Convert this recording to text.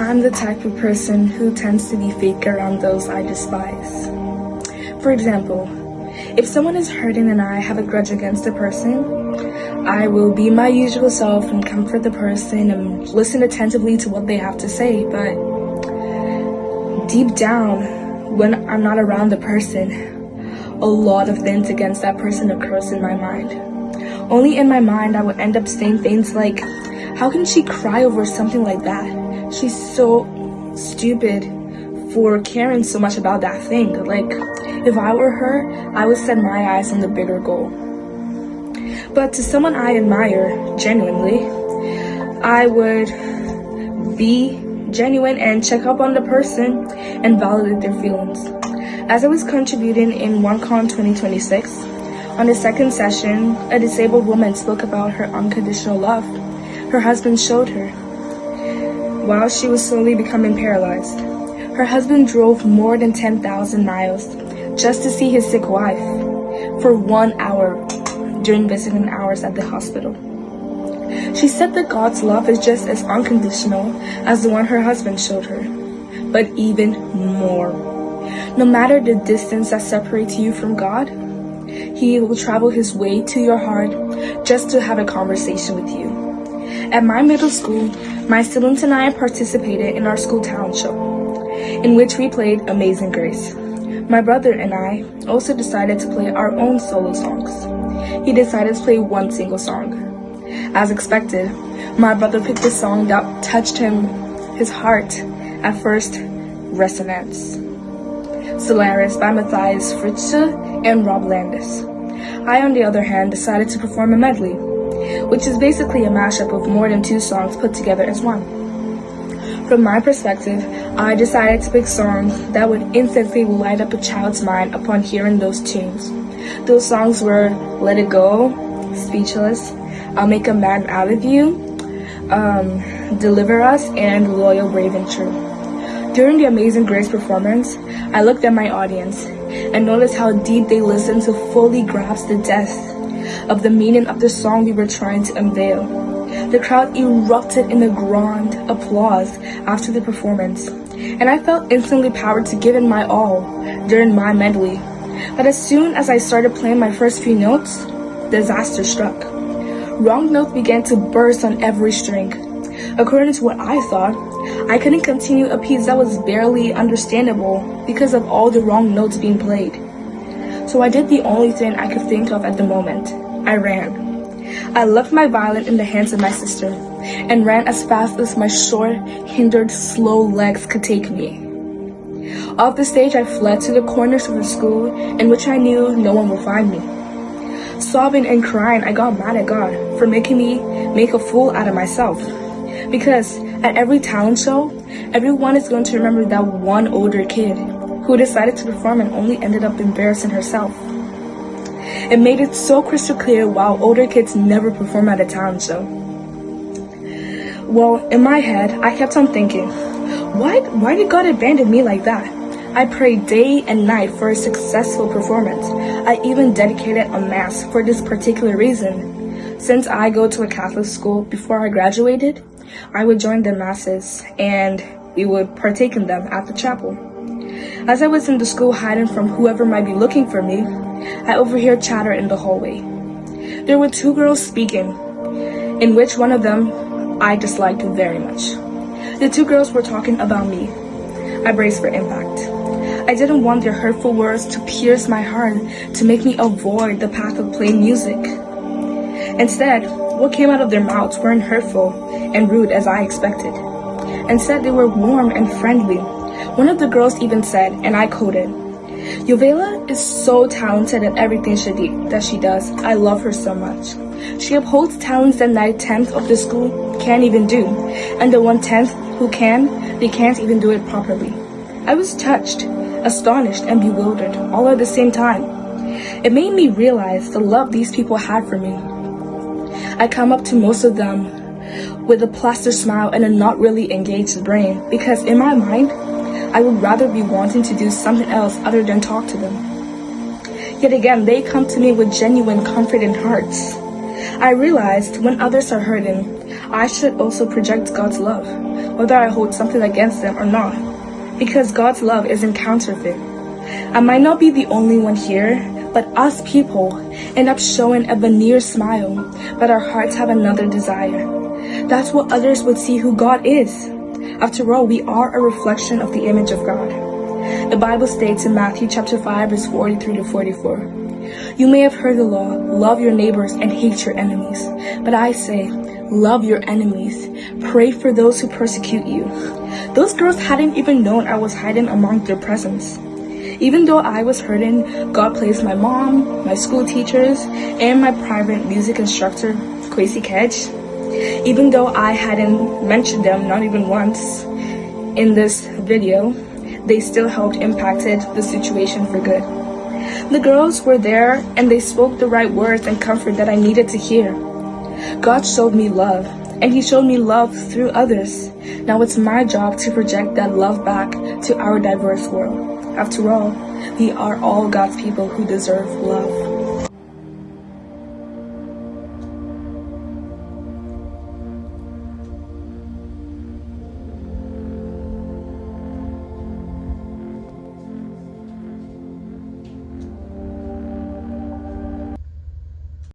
I'm the type of person who tends to be fake around those I despise. For example, if someone is hurting and I have a grudge against a person, I will be my usual self and comfort the person and listen attentively to what they have to say. But deep down, when I'm not around the person, a lot of things against that person occurs in my mind. Only in my mind I would end up saying things like, how can she cry over something like that? She's so stupid for caring so much about that thing. Like, if I were her, I would set my eyes on the bigger goal. But to someone I admire genuinely, I would be genuine and check up on the person and validate their feelings. As I was contributing in OneCon 2026, on the second session, a disabled woman spoke about her unconditional love her husband showed her while she was slowly becoming paralyzed. Her husband drove more than 10,000 miles just to see his sick wife for 1 hour during visiting hours at the hospital. She said that God's love is just as unconditional as the one her husband showed her, but even more. No matter the distance that separates you from God, He will travel His way to your heart just to have a conversation with you. At my middle school, my siblings and I participated in our school talent show, in which we played Amazing Grace. My brother and I also decided to play our own solo songs. He decided to play one single song. As expected, my brother picked a song that touched his heart at first, Resonance. Solaris by Matthias Fritzsche and Rob Landis. I, on the other hand, decided to perform a medley, which is basically a mashup of more than 2 songs put together as one. From my perspective, I decided to pick songs that would instantly light up a child's mind upon hearing those tunes. Those songs were Let It Go, Speechless, I'll Make a Man Out of You, Deliver Us, and Loyal, Brave, and True. During the Amazing Grace performance, I looked at my audience and noticed how deep they listened to fully grasp the depth of the meaning of the song we were trying to unveil. The crowd erupted in a grand applause after the performance, and I felt instantly powered to give it my all during my medley. But as soon as I started playing my first few notes, disaster struck. Wrong notes began to burst on every string. According to what I thought, I couldn't continue a piece that was barely understandable because of all the wrong notes being played. So I did the only thing I could think of at the moment. I ran. I left my violin in the hands of my sister and ran as fast as my short, hindered, slow legs could take me. Off the stage, I fled to the corners of the school in which I knew no one would find me. Sobbing and crying, I got mad at God for making me make a fool out of myself. Because at every talent show, everyone is going to remember that one older kid who decided to perform and only ended up embarrassing herself. It made it so crystal clear why older kids never perform at a talent show. Well, in my head, I kept on thinking, why did God abandon me like that? I prayed day and night for a successful performance. I even dedicated a mass for this particular reason. Since I go to a Catholic school, before I graduated, I would join the masses and we would partake in them at the chapel. As I was in the school hiding from whoever might be looking for me, I overheard chatter in the hallway. There were 2 girls speaking, in which one of them I disliked very much. The 2 girls were talking about me. I braced for impact. I didn't want their hurtful words to pierce my heart to make me avoid the path of playing music. Instead, what came out of their mouths weren't hurtful and rude as I expected. Instead, they were warm and friendly. One of the girls even said, and I quoted, "Yovela is so talented at everything that she does. I love her so much. She upholds talents that 9/10 of the school can't even do, and the 1/10 who can, they can't even do it properly." I was touched, astonished, and bewildered all at the same time. It made me realize the love these people had for me. I come up to most of them with a plaster smile and a not really engaged brain, because in my mind, I would rather be wanting to do something else other than talk to them. Yet again, they come to me with genuine comfort and hearts. I realized when others are hurting, I should also project God's love, whether I hold something against them or not, because God's love isn't counterfeit. I might not be the only one here, but us people end up showing a veneer smile, but our hearts have another desire. That's what others would see who God is. After all, we are a reflection of the image of God. The Bible states in Matthew chapter 5, verse 43 to 44, "You may have heard the law, love your neighbors and hate your enemies. But I say, love your enemies. Pray for those who persecute you." Those girls hadn't even known I was hiding among their presence. Even though I was hurting, God placed my mom, my school teachers, and my private music instructor, Kwesi Kedge. Even though I hadn't mentioned them, not even once, in this video, they still helped impacted the situation for good. The girls were there and they spoke the right words and comfort that I needed to hear. God showed me love, and He showed me love through others. Now it's my job to project that love back to our diverse world. After all, we are all God's people who deserve love.